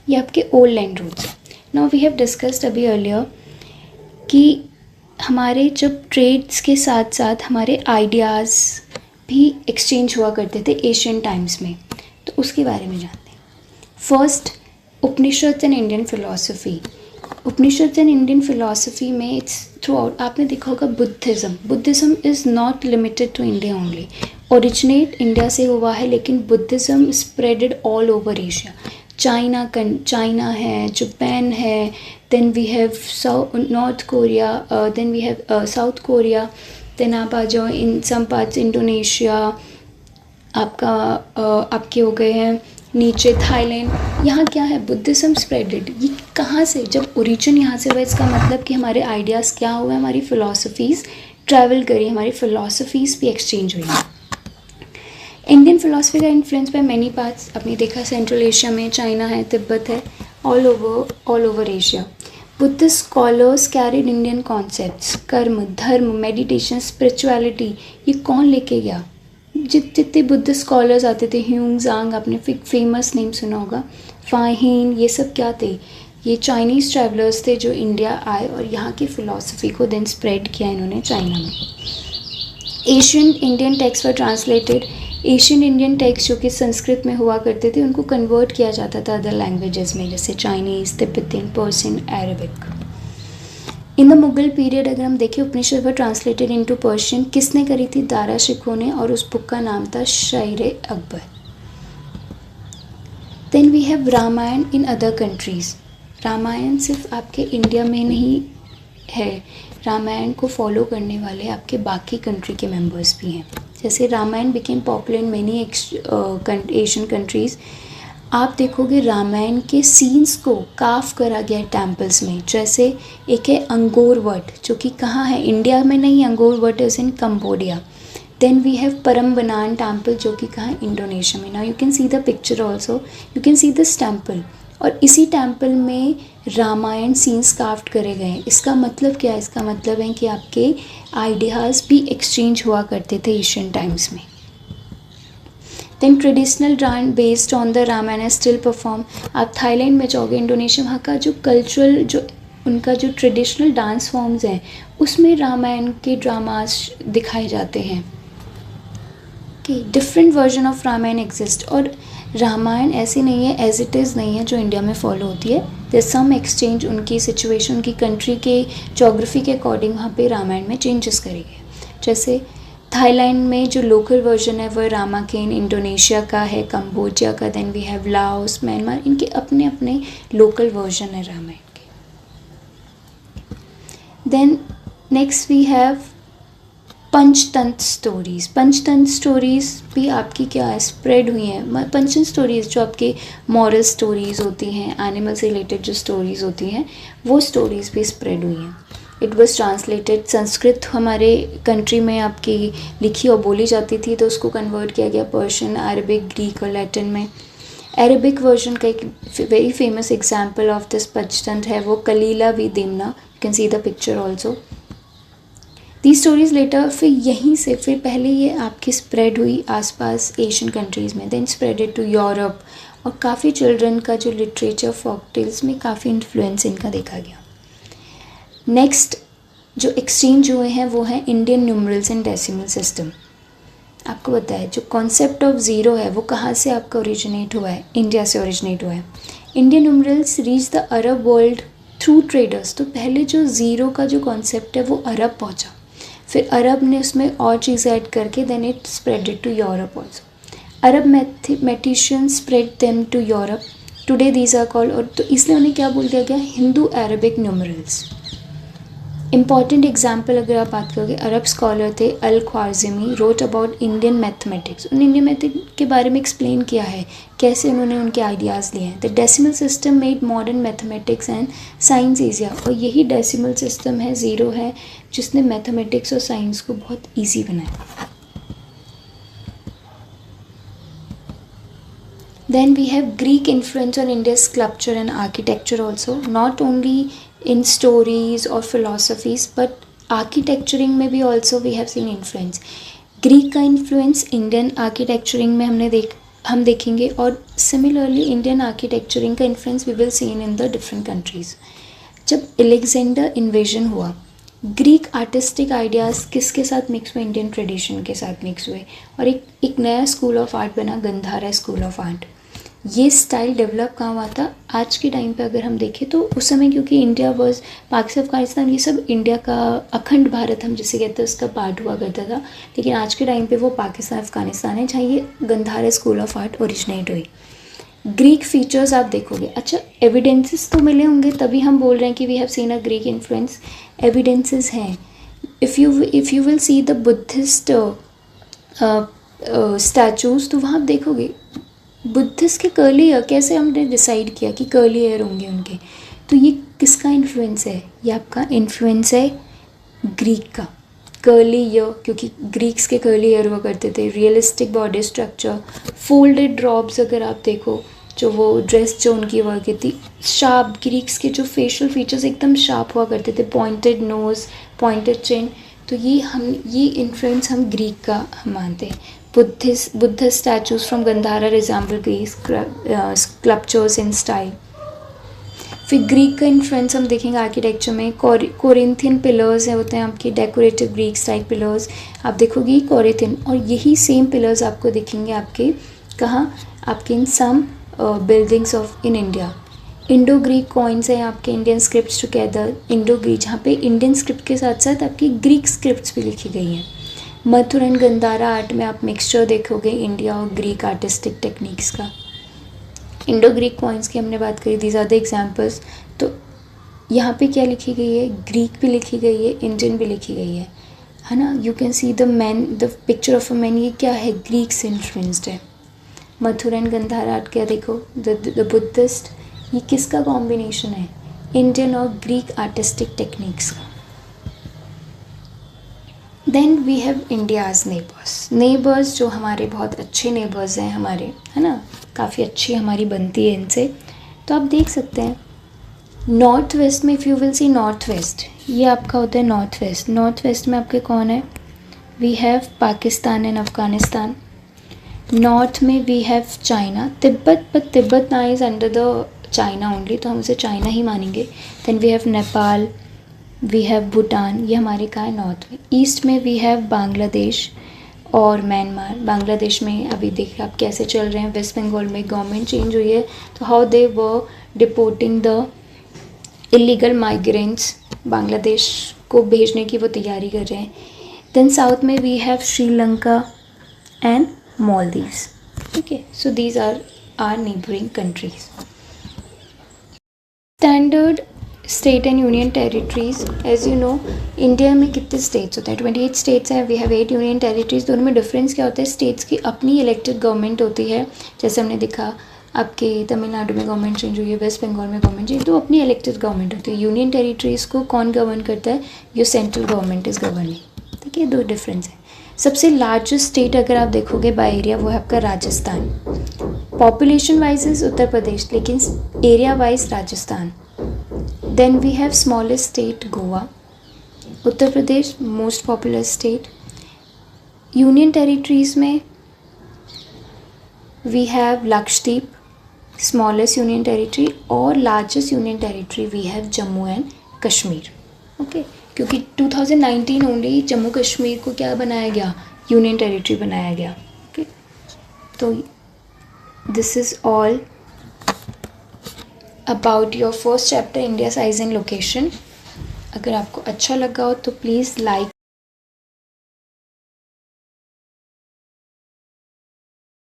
ये आपके old land roots हैं। नाउ वी हैव डिस्कस्ड अभी अर्लियर कि हमारे जब ट्रेड्स के साथ साथ हमारे आइडियाज़ भी एक्सचेंज हुआ करते थे एशियन टाइम्स में, तो उसके बारे में जानते हैं। First, Upanishad and Indian philosophy. Upanishad and Indian philosophy में इट्स थ्रू आउट, आपने देखा होगा Buddhism is not limited to India only. Originate India से हुआ है, लेकिन Buddhism spreaded all over Asia. China है, जापान है, then we have North Korea, then we have South Korea, then आप आ जाओ इन सम पार्ट्स इंडोनेशिया, आपके हो गए हैं नीचे थाईलैंड। यहाँ क्या है, बुद्धिज़्म स्प्रेडेड। ये कहाँ से, जब ओरिजिन यहाँ से हुआ, इसका मतलब कि हमारे आइडियाज़ क्या हुए, हमारी फ़िलासफ़ीज़ ट्रैवल करी, हमारी फ़िलासफ़ीज़ भी एक्सचेंज हुई। इंडियन फिलॉसफी का इन्फ्लुएंस बाय मैनी पार्ट्स, आपने देखा सेंट्रल एशिया में चाइना है, तिब्बत है, all over Asia. Buddhist scholars carried Indian concepts, कर्म, धर्म, मेडिटेशन, स्पिरिचुअलिटी। ये कौन लेके गया? जितने बुद्धिस्ट स्कॉलर्स आते थे, ह्यूंग ज़ांग, आपने फेमस नेम सुना होगा, फाहिन, ये सब क्या थे? ये चाइनीज़ ट्रैवलर्स थे जो इंडिया आए और यहाँ की फ़िलासफ़ी को देन स्प्रेड किया इन्होंने चाइना में। एशियन इंडियन टेक्स्ट वर ट्रांसलेटेड। एशियन इंडियन टेक्स्ट जो कि संस्कृत में हुआ करते थे, उनको कन्वर्ट किया जाता था अदर लैंग्वेजेस में, जैसे Chinese, Tibetan, Persian, Arabic. In the Mughal period अगर हम देखें, उपनिषद वर ट्रांसलेटेड इनटू पर्शियन। किसने करी थी? दारा शिकोह ने, और उस बुक का नाम था शायर Akbar. Then we have Ramayana in other countries. Ramayana सिर्फ आपके इंडिया में नहीं है, रामायण को फॉलो करने वाले आपके बाकी कंट्री के मेंबर्स भी हैं। जैसे Ramayana became popular in many Asian countries. आप देखोगे रामायण के सीन्स को काफ करा गया है टेम्पल्स में। जैसे एक है अंगोर वट, जो कि कहाँ है? इंडिया में नहीं, Angkor Wat is in Cambodia. Then we have Prambanan temple, जो कि कहाँ है? इंडोनेशिया में। Now you can see the picture also, you can see this temple, और इसी टेम्पल में रामायण सीन्स क्राफ्ट करे गए हैं। इसका मतलब क्या है? इसका मतलब है कि आपके आइडियाज़ भी एक्सचेंज हुआ करते थे एशियन टाइम्स में। Then traditional dance based on the Ramayana है स्टिल परफॉर्म। आप थाईलैंड में जाओगे, इंडोनेशिया, वहाँ का जो कल्चरल, जो उनका जो ट्रेडिशनल डांस फॉर्म्स हैं, उसमें रामायण के ड्रामास दिखाए जाते हैं कि different version of Ramayana exist. और रामायण ऐसी नहीं है, एज इट इज़ नहीं है जो इंडिया में फॉलो होती है। देयर सम एक्सचेंज, उनकी सिचुएशन, उनकी कंट्री के जोग्राफी के अकॉर्डिंग वहाँ पे रामायण में चेंजेस करेंगे। जैसे थाईलैंड में जो लोकल वर्जन है वह रामाकेन, इंडोनेशिया का है, कंबोडिया का, then we have Laos, Myanmar, इनके अपने अपने लोकल वर्जन है रामायण के। Then next we have Panchatantra stories. Panchatantra stories भी आपकी क्या है? स्प्रेड हुई हैं। पंचतंत्र स्टोरीज़ जो आपके मॉरल स्टोरीज़ होती हैं, एनिमल से रिलेटेड जो स्टोरीज़ होती हैं, वो स्टोरीज़ भी स्प्रेड हुई हैं। इट वॉज ट्रांसलेटेड, संस्कृत हमारे कंट्री में आपकी लिखी और बोली जाती थी, तो उसको कन्वर्ट किया गया पर्शियन, अरबिक, ग्रीक और लैटिन में। अरबिक वर्जन का एक very famous example of this Panchatantra है वो Kalila wa Dimna, you can see the picture also. The stories later, फिर यहीं से, फिर पहले ये आपकी स्प्रेड हुई आसपास एशियन कंट्रीज़ में, देन स्प्रेडेड टू यूरोप, और काफ़ी चिल्ड्रन का जो लिटरेचर, फोक टेल्स में काफ़ी इन्फ्लुएंस इनका देखा गया। नेक्स्ट जो एक्सचेंज हुए हैं वो हैं Indian numerals and decimal system. आपको पता है जो कॉन्सेप्ट ऑफ ज़ीरो है वो कहाँ से आपका ओरिजिनेट हुआ है? इंडिया से ओरिजिनेट हुआ है। Indian numerals reach the Arab world through traders. तो पहले जो ज़ीरो का जो कॉन्सेप्ट है वो अरब पहुँचा, फिर अरब ने उसमें और चीज़ें ऐड करके then it spreaded to Europe also. Arab mathematicians spread them to Europe, today these are called, और तो इसलिए उन्हें क्या बोल दिया गया? Hindu Arabic numerals. Important example अगर आप बात करोगे, अरब स्कॉलर थे Al Khwarizmi, wrote about Indian mathematics. उन्होंने इंडियन मैथमेटिक्स के बारे में एक्सप्लेन किया है कैसे उन्होंने उनके आइडियाज़ लिए हैं। The decimal system made modern mathematics and science easier, और यही डेसिमल सिस्टम है, ज़ीरो है, जिसने मैथमेटिक्स और साइंस को बहुत ईजी बनाया। Then we have Greek influence on India's sculpture and architecture also, not only in stories or philosophies but architecturing में भी also we have seen influence. Greek का इन्फ्लुएंस इंडियन आर्किटेक्चरिंग में हमने हम देखेंगे। और सिमिलरली इंडियन आर्किटेक्चरिंग का influence we will seen in the different countries. जब एलेक्जेंडर इन्वेजन हुआ, ग्रीक आर्टिस्टिक आइडियाज़ किसके साथ मिक्स हुए? इंडियन ट्रेडिशन के साथ मिक्स हुए और एक नया स्कूल ऑफ आर्ट बना, गंधारा स्कूल ऑफ आर्ट। ये स्टाइल डेवलप कहाँ हुआ था? आज के टाइम पे अगर हम देखें तो उस समय, क्योंकि इंडिया वॉज, पाकिस्तान अफगानिस्तान ये सब इंडिया का अखंड भारत हम जिसे कहते हैं उसका पार्ट हुआ करता था। लेकिन आज के टाइम पे वो पाकिस्तान अफगानिस्तान है जहाँ ये Gandhara school of art originate हुई। ग्रीक फीचर्स आप देखोगे, अच्छा एविडेंसेस तो मिले होंगे तभी हम बोल रहे हैं कि we have seen a Greek influence. Evidences हैं। If you will see the Buddhist statues तो वहाँ आप देखोगे बुद्धिस्ट के कर्ली हेयर, कैसे हमने डिसाइड किया कि कर्ली हेयर होंगे उनके? तो ये किसका इन्फ्लुएंस है? ये आपका इन्फ्लुएंस है ग्रीक का। कर्ली हेयर, क्योंकि ग्रीक्स के कर्ली हेयर हुआ करते थे। Realistic body structure, folded drops अगर आप देखो, जो वो ड्रेस जो उनकी हुआ करती, शार्प, ग्रीक्स के जो फेशियल फीचर्स एकदम शार्प हुआ करते थे, पॉइंटेड नोज़, पॉइंटेड चिन। तो ये इन्फ्लुएंस हम ग्रीक का हम मानते हैं। Buddhist statues from Gandhara resemble Greek sculptures in style. फिर ग्रीक का इन्फ्लुएंस हम देखेंगे आर्किटेक्चर में। कोरिंथियन पिलर्स है होते हैं आपके डेकोरेटिव ग्रीक स्टाइल पिलर्स, आप देखोगे कोरिंथियन, और यही सेम पिलर्स आपको दिखेंगे आपके कहाँ? आपके in some buildings of in India. Indo Greek coins हैं आपके, Indian scripts together, Indo Greek, जहाँ पे इंडियन स्क्रिप्ट के साथ साथ आपकी ग्रीक स्क्रिप्ट्स भी लिखी गई हैं। मथुर एंड गंधारा आर्ट में आप मिक्सचर देखोगे इंडिया और ग्रीक आर्टिस्टिक टेक्निक्स का। इंडो ग्रीक कॉइन्स की हमने बात करी, दीज आर द एग्जाम्पल्स। तो यहाँ पे क्या लिखी गई है? ग्रीक भी लिखी गई है, इंडियन भी लिखी गई है ना। You can see the man, the picture of a man, ये क्या है? ग्रीक से इन्फ्लुएंस्ड है। मथुर एंड गंधारा आर्ट क्या देखो, द बुद्धिस्ट, ये किसका कॉम्बिनेशन है? इंडियन और ग्रीक आर्टिस्टिक टेक्निक्स का। Then we have India's neighbours जो हमारे बहुत अच्छे नेबर्स हैं हमारे, है ना, काफ़ी अच्छी हमारी बनती है इनसे। तो आप देख सकते हैं नॉर्थ वेस्ट में, if you will C north west, ये आपका होता है नॉर्थ वेस्ट। नॉर्थ वेस्ट में आपके कौन है? We have Pakistan and Afghanistan. North में we have China, Tibet, but Tibet ना is under the China only, तो हम उसे चाइना ही मानेंगे। Then we have Nepal, we have Bhutan, ये हमारे कहाँ है? नॉर्थ में। ईस्ट में वी हैव बांग्लादेश और म्यांमार। बांग्लादेश में अभी देखिए आप कैसे चल रहे हैं, वेस्ट बंगाल में गवर्नमेंट चेंज हुई है, तो how they were deporting the illegal migrants, Bangladesh को भेजने की वो तैयारी कर रहे हैं। देन साउथ में we have Sri Lanka and Maldives. ठीक है, so these are are neighbouring countries. Standard state and union territories, as you know India में कितने स्टेट्स होते हैं? 28 स्टेट्स हैं, वी हैव 8 यूनियन टेरिटरीज। दोनों में डिफरेंस क्या होता है? स्टेट्स की अपनी इलेक्टेड गवर्नमेंट होती है, जैसे हमने देखा आपके तमिलनाडु में गवर्नमेंट चेंज हुई है, वेस्ट बंगाल में गवर्नमेंट चेंज, तो अपनी इलेक्टेड गवर्नमेंट होती है। यूनियन टेरिटरीज़ को कौन गवर्न करता है? यो सेंट्रल गवर्नमेंट इज़ गवर्निंग। ठीक है, दो डिफरेंस है। सबसे लार्जेस्ट स्टेट अगर आप देखोगे बाय एरिया, वो है आपका Rajasthan. Population wise is Uttar Pradesh, लेकिन area wise Rajasthan. Then we have smallest state Goa, Uttar Pradesh most popular state. Union territories में we have Lakshadweep, smallest union territory, और largest union territory we have Jammu and Kashmir. Okay, क्योंकि 2019 ओनली जम्मू कश्मीर को क्या बनाया गया? यूनियन टेरिटरी बनाया गया। ओके, तो this is all about your first chapter India size and location. अगर आपको अच्छा लगा हो तो प्लीज़ लाइक